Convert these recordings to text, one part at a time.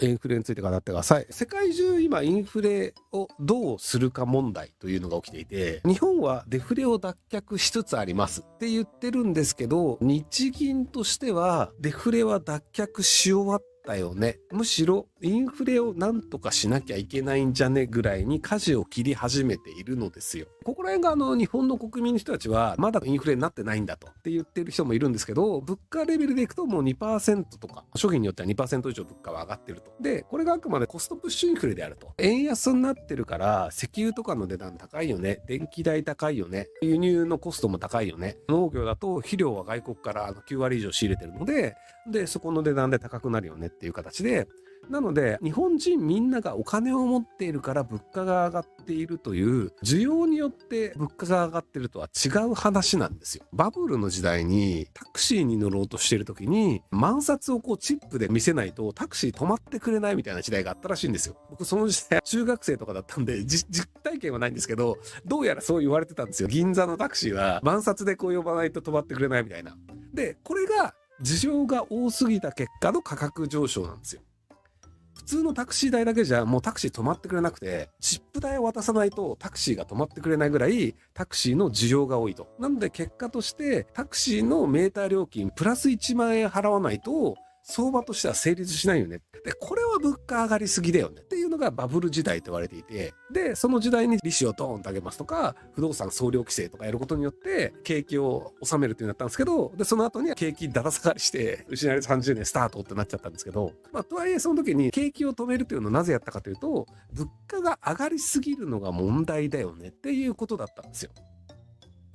インフレについて語ってください。世界中今インフレをどうするか問題というのが起きていて、日本はデフレを脱却しつつありますって言ってるんですけど、日銀としてはデフレは脱却し終わったよね。むしろインフレをなんとかしなきゃいけないんじゃねぐらいに舵を切り始めているのですよ。ここら辺が日本の国民の人たちはまだインフレになってないんだとって言ってる人もいるんですけど、物価レベルでいくともう 2% とか商品によっては 2% 以上物価は上がってると。でこれがあくまでコストプッシュインフレであると。円安になってるから石油とかの値段高いよね、電気代高いよね、輸入のコストも高いよね、農業だと肥料は外国から9割以上仕入れてるのでそこの値段で高くなるよねっていう形で、なので日本人みんながお金を持っているから物価が上がっているという需要によって物価が上がってるとは違う話なんですよ。バブルの時代にタクシーに乗ろうとしている時に万札をチップで見せないとタクシー止まってくれないみたいな時代があったらしいんですよ。僕その時代中学生とかだったんで実体験はないんですけど、どうやらそう言われてたんですよ。銀座のタクシーは万札で呼ばないと止まってくれないみたいな。でこれが需要が多すぎた結果の価格上昇なんですよ。普通のタクシー代だけじゃもうタクシー止まってくれなくて、チップ代を渡さないとタクシーが止まってくれないぐらいタクシーの需要が多いと。なので結果としてタクシーのメーター料金プラス1万円払わないと相場としては成立しないよね。でこれは物価上がりすぎだよねっていうのがバブル時代と言われていて、でその時代に利子をドーンと上げますとか不動産総量規制とかやることによって景気を収めるっていうのだったんですけど、でその後には景気だだ下がりして失われ30年スタートってなっちゃったんですけど、とはいえその時に景気を止めるというのをなぜやったかというと、物価が上がりすぎるのが問題だよねっていうことだったんですよ。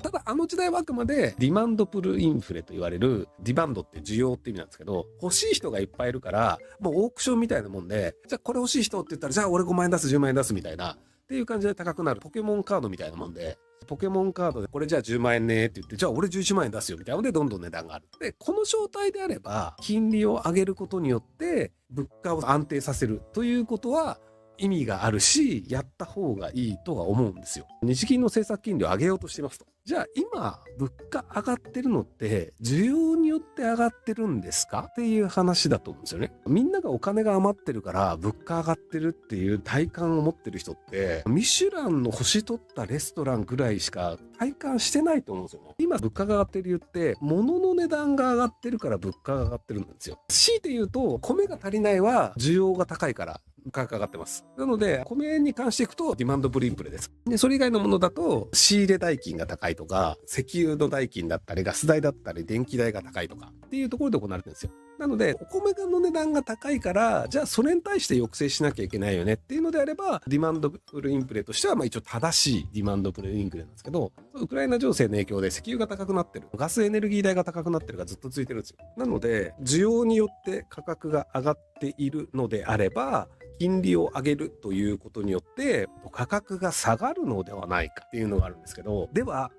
ただあの時代はあくまでディマンドプルインフレと言われる、ディマンドって需要って意味なんですけど、欲しい人がいっぱいいるからもうオークションみたいなもんで、じゃあこれ欲しい人って言ったらじゃあ俺5万円出す10万円出すみたいなっていう感じで高くなるポケモンカードみたいなもんで、ポケモンカードでこれじゃあ10万円ねって言って、じゃあ俺11万円出すよみたいなのでどんどん値段がある。でこの状態であれば金利を上げることによって物価を安定させるということは意味があるし、やった方がいいとは思うんですよ。日銀の政策金利を上げようとしてますと。じゃあ今物価上がってるのって需要によって上がってるんですかっていう話だと思うんですよね。みんながお金が余ってるから物価上がってるっていう体感を持ってる人ってミシュランの星取ったレストランぐらいしか体感してないと思うんですよね。今物価が上がってる理由って物の値段が上がってるから物価が上がってるんですよ。強いて言うと米が足りないは需要が高いから価格上がってます。なので米に関していくとディマンドプルインフレです。でそれ以外のものだと仕入れ代金が高いとか石油の代金だったりガス代だったり電気代が高いとかっていうところで行われてるんですよ。なのでお米の値段が高いからじゃあそれに対して抑制しなきゃいけないよねっていうのであれば、ディマンドプルインフレとしては一応正しいディマンドプルインフレなんですけど、ウクライナ情勢の影響で石油が高くなってる、ガスエネルギー代が高くなってるがずっと続いてるんですよ。なので需要によって価格が上がっているのであれば金利を上げるということによって価格が下がるのではないかっていうのがあるんですけど、では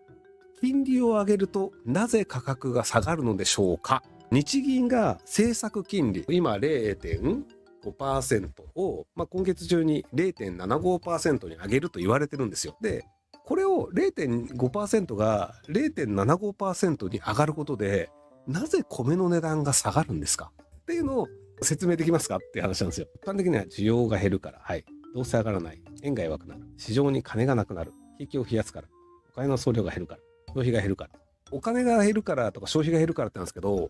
金利を上げるとなぜ価格が下がるのでしょうか。日銀が政策金利今 0.5% を、今月中に 0.75% に上げると言われてるんですよ。でこれを 0.5% が 0.75% に上がることでなぜ米の値段が下がるんですかっていうのを説明できますかっていう話なんですよ。一般的には需要が減るから、はい、どうせ上がらない、円が弱くなる、市場に金がなくなる、景気を冷やすから、お金の総量が減るから、消費が減るから、お金が減るからとか消費が減るからってなんですけど、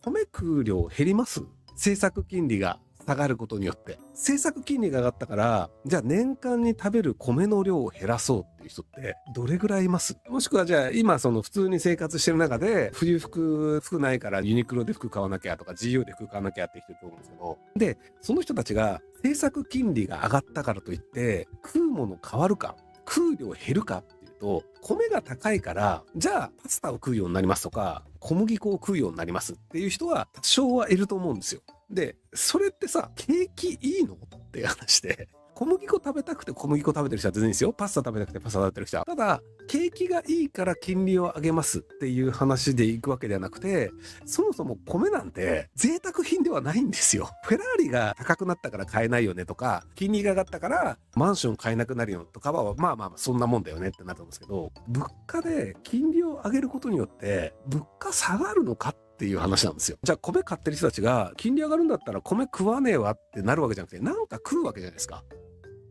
米食う量減ります？政策金利が下がることによって。政策金利が上がったからじゃあ年間に食べる米の量を減らそうっていう人ってどれぐらいいます？もしくはじゃあ今その普通に生活してる中で冬服ないからユニクロで服買わなきゃとか GU で服買わなきゃって人いると思うんですけど、でその人たちが政策金利が上がったからといって食うもの変わるか、食う量減るかっていうと、米が高いからじゃあパスタを食うようになりますとか小麦粉を食うようになりますっていう人は多少はいると思うんですよ。でそれってさ、景気いいのっていう話で、小麦粉食べたくて小麦粉食べてる人は全然いいですよ。パスタ食べたくてパスタ食べてる人は。ただ景気がいいから金利を上げますっていう話でいくわけではなくて、そもそも米なんて贅沢品ではないんですよ。フェラーリが高くなったから買えないよねとか、金利が上がったからマンション買えなくなるよとかはまあそんなもんだよねってなると思うんですけど、物価で金利を上げることによって物価下がるのかっっていう話なんですよ。じゃあ米買ってる人たちが金利上がるんだったら米食わねえわってなるわけじゃなくて、なんか食うわけじゃないですか。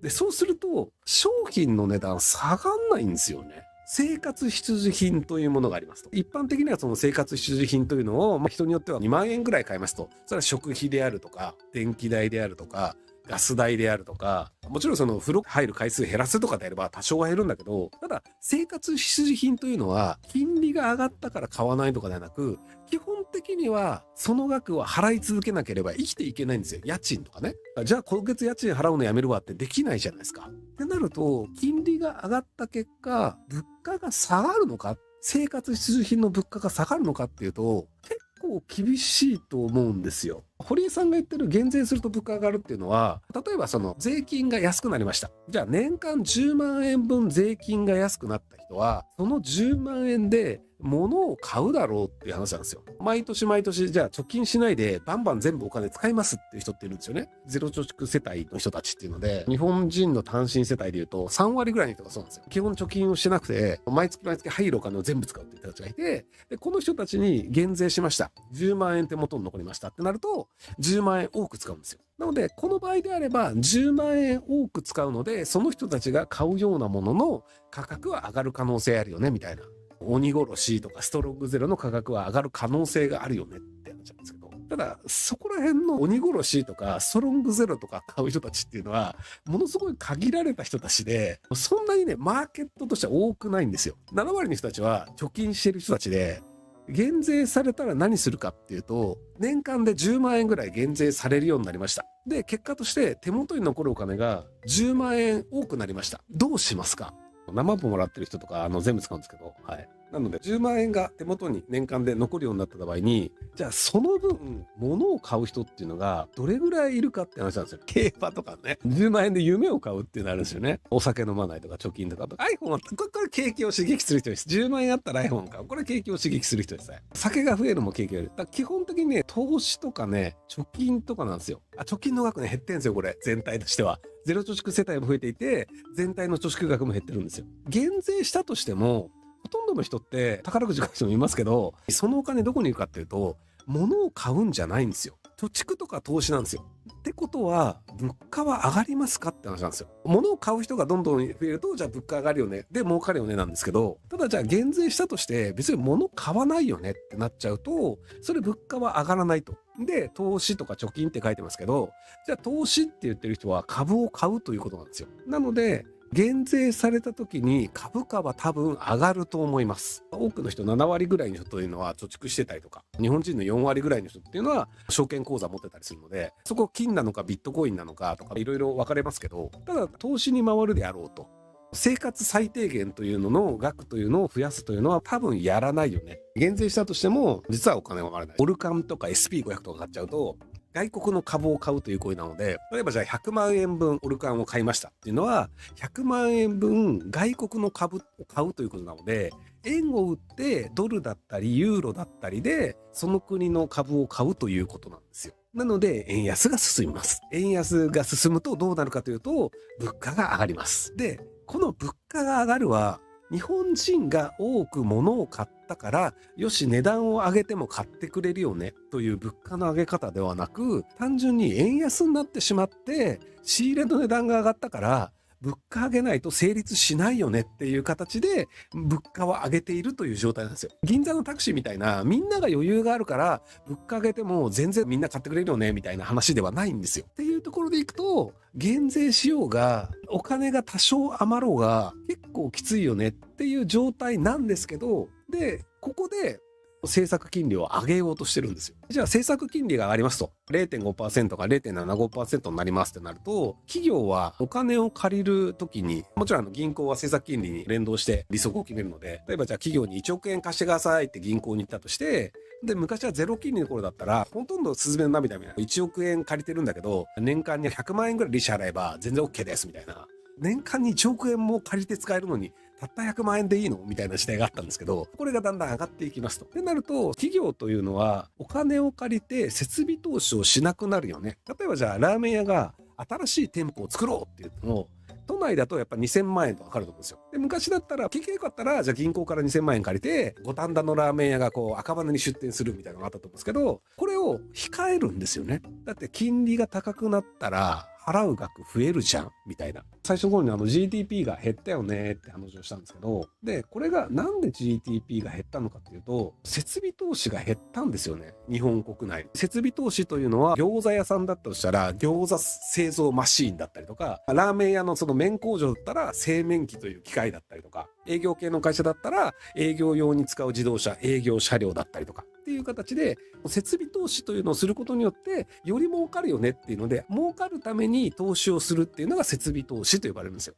で、そうすると商品の値段下がんないんですよね。生活必需品というものがありますと。一般的にはその生活必需品というのを、人によっては2万円ぐらい買いますと。それは食費であるとか、電気代であるとか、ガス代であるとか、もちろんその風呂入る回数減らすとかであれば多少は減るんだけど、ただ生活必需品というのは金利が上がったから買わないとかではなく、基本的にはその額は払い続けなければ生きていけないんですよ。家賃とかね。じゃあ今月家賃払うのやめるわってできないじゃないですか。ってなると、金利が上がった結果、物価が下がるのか、生活必需品の物価が下がるのかっていうと、結構厳しいと思うんですよ。堀江さんが言ってる減税すると物価が上がるっていうのは、例えばその税金が安くなりました。じゃあ年間10万円分税金が安くなった人は、その10万円で物を買うだろうっていう話なんですよ。毎年毎年、じゃあ貯金しないでバンバン全部お金使いますっていう人っているんですよね。ゼロ貯蓄世帯の人たちっていうので、日本人の単身世帯でいうと3割ぐらいの人がそうなんですよ。基本貯金をしなくて、毎月毎月入るお金を全部使うっていう人たちがいて、で、この人たちに減税しました。10万円手元に残りましたってなると、10万円多く使うんですよ。なので、この場合であれば、10万円多く使うので、その人たちが買うようなものの価格は上がる可能性あるよね、みたいな。鬼殺しとかストロングゼロの価格は上がる可能性があるよねって話なんですけど、ただそこら辺の鬼殺しとかストロングゼロとか買う人たちっていうのはものすごい限られた人たちで、そんなにねマーケットとしては多くないんですよ。7割の人たちは貯金してる人たちで、減税されたら何するかっていうと、年間で10万円ぐらい減税されるようになりました。で、結果として手元に残るお金が10万円多くなりました。どうしますか？生分もらってる人とか全部使うんですけど、はい。なので10万円が手元に年間で残るようになった場合に、じゃあその分物を買う人っていうのがどれぐらいいるかって話なんですよ。競馬とかね、10万円で夢を買うっていうのあるんですよね。お酒飲まないとか貯金とか、iPhone はこれ景気を刺激する人です。10万円あったら iPhone 買う。これ景気を刺激する人ですね。酒が増えるのも景気が増える。だから基本的にね、投資とかね、貯金とかなんですよ。貯金の額ね減ってんですよ、これ全体としては。ゼロ貯蓄世帯も増えていて、全体の貯蓄額も減ってるんですよ。減税したとしても、ほとんどの人って宝くじ買う人もいますけど、そのお金どこに行くかっていうと、物を買うんじゃないんですよ。貯蓄とか投資なんですよ。ってことは、物価は上がりますかって話なんですよ。物を買う人がどんどん増えると、じゃあ物価上がるよね。で、儲かるよねなんですけど、ただじゃあ減税したとして、別に物買わないよねってなっちゃうと、それ物価は上がらないと。で、投資とか貯金って書いてますけど、じゃあ投資って言ってる人は株を買うということなんですよ。なので、減税された時に株価は多分上がると思います。多くの人、7割ぐらいの人というのは貯蓄してたりとか、日本人の4割ぐらいの人っていうのは証券口座持ってたりするので、そこ金なのかビットコインなのかとかいろいろ分かれますけど、ただ投資に回るであろうと。生活最低限というのの額というのを増やすというのは多分やらないよね。減税したとしても実はお金は回らない。オルカンとか SP500 とか買っちゃうと外国の株を買うという行為なので、例えばじゃあ100万円分オルカンを買いましたっていうのは、100万円分外国の株を買うということなので、円を売ってドルだったりユーロだったりでその国の株を買うということなんですよ。なので円安が進みます。円安が進むとどうなるかというと、物価が上がります。で、この物価が上がるは日本人が多く物を買ったから、よし値段を上げても買ってくれるよねという物価の上げ方ではなく、単純に円安になってしまって仕入れの値段が上がったから物価上げないと成立しないよねっていう形で物価を上げているという状態なんですよ。銀座のタクシーみたいな、みんなが余裕があるから物価上げても全然みんな買ってくれるよねみたいな話ではないんですよ。っていうところでいくと、減税しようがお金が多少余ろうが結構きついよねっていう状態なんですけど、でここで政策金利を上げようとしてるんですよ。じゃあ政策金利が上がりますと 0.5% か 0.75% になりますってなると、企業はお金を借りるときに、もちろん銀行は政策金利に連動して利息を決めるので、例えばじゃあ企業に1億円貸してくださいって銀行に行ったとして、で昔はゼロ金利の頃だったらほとんどスズメの涙みたいな、1億円借りてるんだけど年間に100万円ぐらい利子払えば全然 OK ですみたいな、年間に1億円も借りて使えるのにたった100万円でいいのみたいな時代があったんですけど、これがだんだん上がっていきますと。ってなると、企業というのはお金を借りて設備投資をしなくなるよね。例えばじゃあラーメン屋が新しい店舗を作ろうって言っても、都内だとやっぱ2000万円とかかると思うんですよ。で、昔だったら、景気が良かったら、じゃあ銀行から2000万円借りて、五反田のラーメン屋がこう赤羽に出店するみたいなのがあったと思うんですけど、これを控えるんですよね。だって金利が高くなったら、払う額増えるじゃんみたいな。最初の頃にGDP が減ったよねって話をしたんですけど、で、これがなんで GDP が減ったのかっていうと、設備投資が減ったんですよね。日本国内。設備投資というのは、餃子屋さんだったとしたら、餃子製造マシーンだったりとか、ラーメン屋のその麺工場だったら、製麺機という機械だったりとか、営業系の会社だったら、営業用に使う自動車、営業車両だったりとか、っていう形で、設備投資というのをすることによって、より儲かるよねっていうので、儲かるために投資をするっていうのが設備投資と呼ばれるんですよ。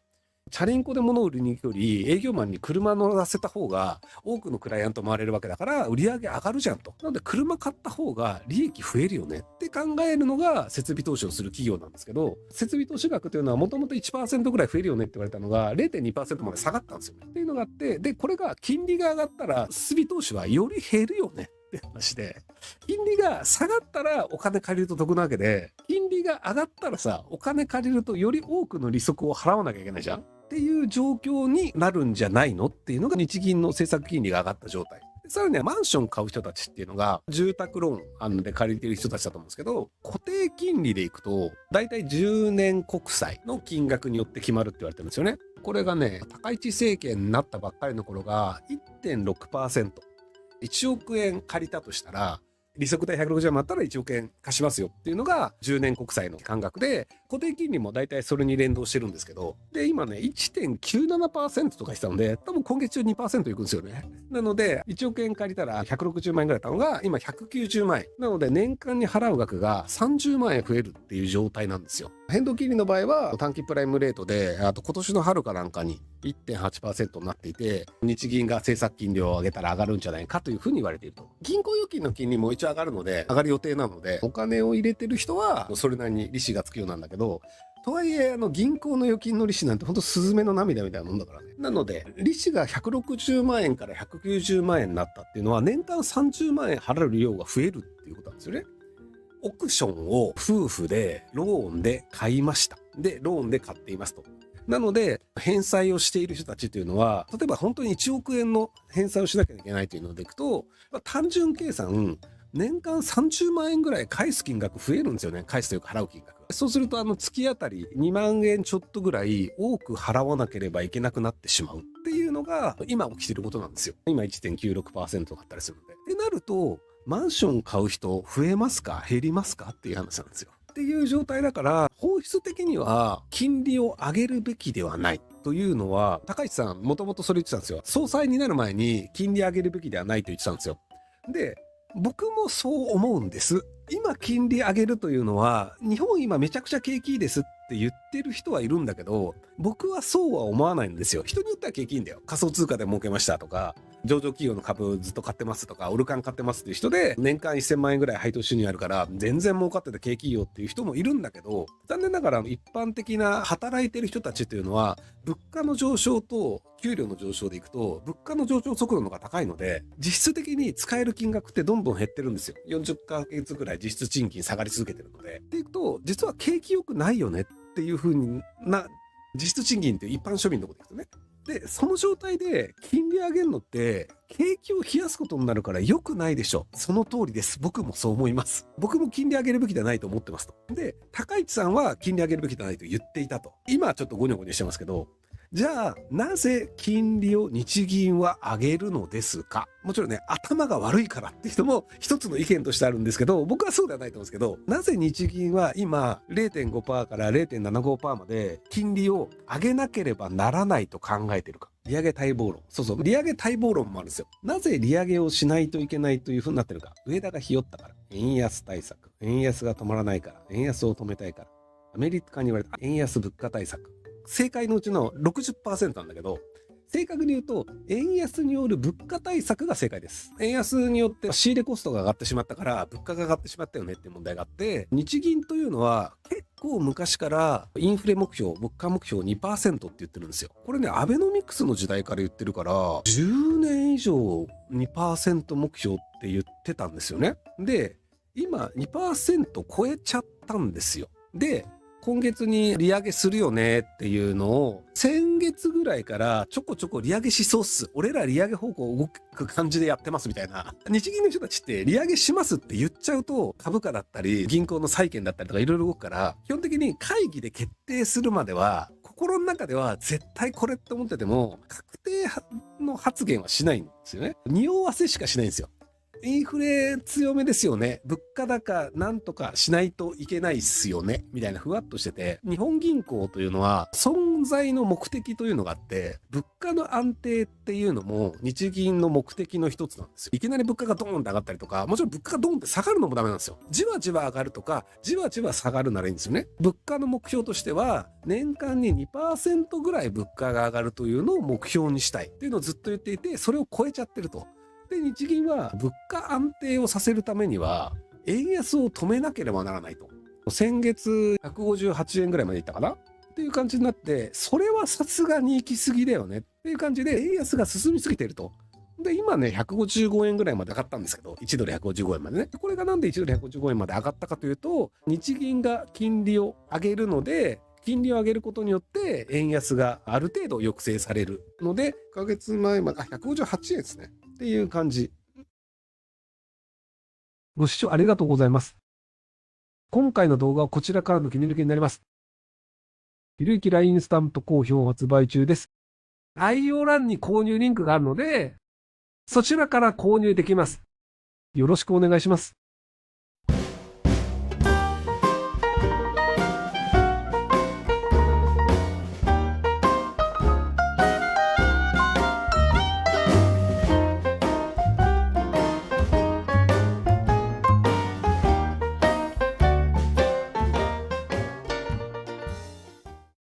チャリンコで物を売りに行くより、営業マンに車乗らせた方が、多くのクライアント回れるわけだから、売り上げ上がるじゃんと。なので、車買った方が利益増えるよねって考えるのが設備投資をする企業なんですけど、設備投資額というのはもともと 1% ぐらい増えるよねって言われたのが、0.2% まで下がったんですよね。っていうのがあって、で、これが金利が上がったら、設備投資はより減るよね。って話で、金利が下がったらお金借りると得なわけで、金利が上がったらさ、お金借りるとより多くの利息を払わなきゃいけないじゃんっていう状況になるんじゃないのっていうのが日銀の政策金利が上がった状態。さらにはマンション買う人たちっていうのが住宅ローンで借りてる人たちだと思うんですけど、固定金利でいくとだいたい10年国債の金額によって決まるって言われてるんですよね。これがね、高市政権になったばっかりの頃が 1.6%。1億円借りたとしたら、利息代160万もあったら1億円貸しますよっていうのが10年国債の感覚で、固定金利も大体それに連動してるんですけど、で、今ね、1.97% とかしたので、多分今月中 2% いくんですよね。なので、1億円借りたら160万円ぐらいだったのが、今190万円。なので、年間に払う額が30万円増えるっていう状態なんですよ。変動金利の場合は、短期プライムレートで、あと今年の春かなんかに 1.8% になっていて、日銀が政策金利を上げたら上がるんじゃないかというふうに言われていると。銀行預金の金利も一応上がるので、上がる予定なので、お金を入れてる人は、それなりに利子がつくようなんだけど、とはいえ、銀行の預金の利子なんてほんとスズメの涙みたいなもんだからね。なので、利子が160万円から190万円になったっていうのは、年間30万円払う量が増えるっていうことなんですよね。オークションを夫婦でローンで買いました。で、ローンで買っていますと。なので、返済をしている人たちというのは、例えば本当に1億円の返済をしなきゃいけないというのでいくと、単純計算、年間30万円ぐらい返す金額増えるんですよね。返すというか払う金額。そうすると、月当たり2万円ちょっとぐらい多く払わなければいけなくなってしまうっていうのが、今起きてることなんですよ。今 1.96% だったりするので。ってなると、マンション買う人増えますか減りますかっていう話なんですよ。っていう状態だから、本質的には金利を上げるべきではないというのは、高市さんもともとそれ言ってたんですよ。総裁になる前に金利上げるべきではないと言ってたんですよ。で、僕もそう思うんです。今金利上げるというのは、日本今めちゃくちゃ景気いいですって言ってる人はいるんだけど、僕はそうは思わないんですよ。人によっては景気いいんだよ。仮想通貨で儲けましたとか、上場企業の株ずっと買ってますとか、オルカン買ってますっていう人で、年間1000万円ぐらい配当収入あるから、全然儲かってて景気いいよっていう人もいるんだけど、残念ながら一般的な働いてる人たちっていうのは、物価の上昇と給料の上昇でいくと、物価の上昇速度の方が高いので、実質的に使える金額ってどんどん減ってるんですよ。40ヶ月ぐらい実質賃金下がり続けてるので。っていくと、実は景気良くないよねっていう風な、実質賃金って一般庶民のことですよね。で、その状態で金利上げるのって、景気を冷やすことになるから良くないでしょ。その通りです。僕もそう思います。僕も金利上げるべきではないと思ってますと。で、高市さんは金利上げるべきではないと言っていたと。今はちょっとゴニョゴニョしてますけど、じゃあ、なぜ金利を日銀は上げるのですか？もちろんね、頭が悪いからって人も一つの意見としてあるんですけど、僕はそうではないと思うんですけど、なぜ日銀は今 0.5% から 0.75% まで金利を上げなければならないと考えているか。利上げ待望論。そうそう、利上げ待望論もあるんですよ。なぜ利上げをしないといけないというふうになってるか。上田がひよったから。円安対策。円安が止まらないから。円安を止めたいから。アメリカに言われた円安物価対策。正解のうちの 60% なんだけど、正確に言うと、円安による物価対策が正解です。円安によって仕入れコストが上がってしまったから、物価が上がってしまったよねっていう問題があって、日銀というのは結構昔からインフレ目標、物価目標 2% って言ってるんですよ。これね、アベノミクスの時代から言ってるから、10年以上 2% 目標って言ってたんですよね。で、今 2% 超えちゃったんですよ。で、今月に利上げするよねっていうのを、先月ぐらいからちょこちょこ利上げしそうっす。俺ら利上げ方向動く感じでやってますみたいな。日銀の人たちって利上げしますって言っちゃうと、株価だったり、銀行の債券だったりとかいろいろ動くから、基本的に会議で決定するまでは、心の中では絶対これって思ってても、確定の発言はしないんですよね。匂わせしかしないんですよ。インフレ強めですよね。物価高なんとかしないといけないっすよね。みたいなふわっとしてて、日本銀行というのは存在の目的というのがあって、物価の安定っていうのも日銀の目的の一つなんですよ。いきなり物価がドーンって上がったりとか、もちろん物価がドーンって下がるのもダメなんですよ。じわじわ上がるとか、じわじわ下がるならいいんですよね。物価の目標としては、年間に 2% ぐらい物価が上がるというのを目標にしたいっていうのをずっと言っていて、それを超えちゃってると。で、日銀は物価安定をさせるためには、円安を止めなければならないと。先月158円ぐらいまでいったかなっていう感じになって、それはさすがに行き過ぎだよねっていう感じで、円安が進みすぎていると。で、今ね、155円ぐらいまで上がったんですけど、1ドル155円までね。これがなんで1ドル155円まで上がったかというと、日銀が金利を上げるので、金利を上げることによって円安がある程度抑制されるので、1ヶ月前まで、158円ですね。っていう感じ。ご視聴ありがとうございます。今回の動画はこちらからの切り抜きになります。ひろゆき LINE スタンプ好評発売中です。概要欄に購入リンクがあるので、そちらから購入できます。よろしくお願いします。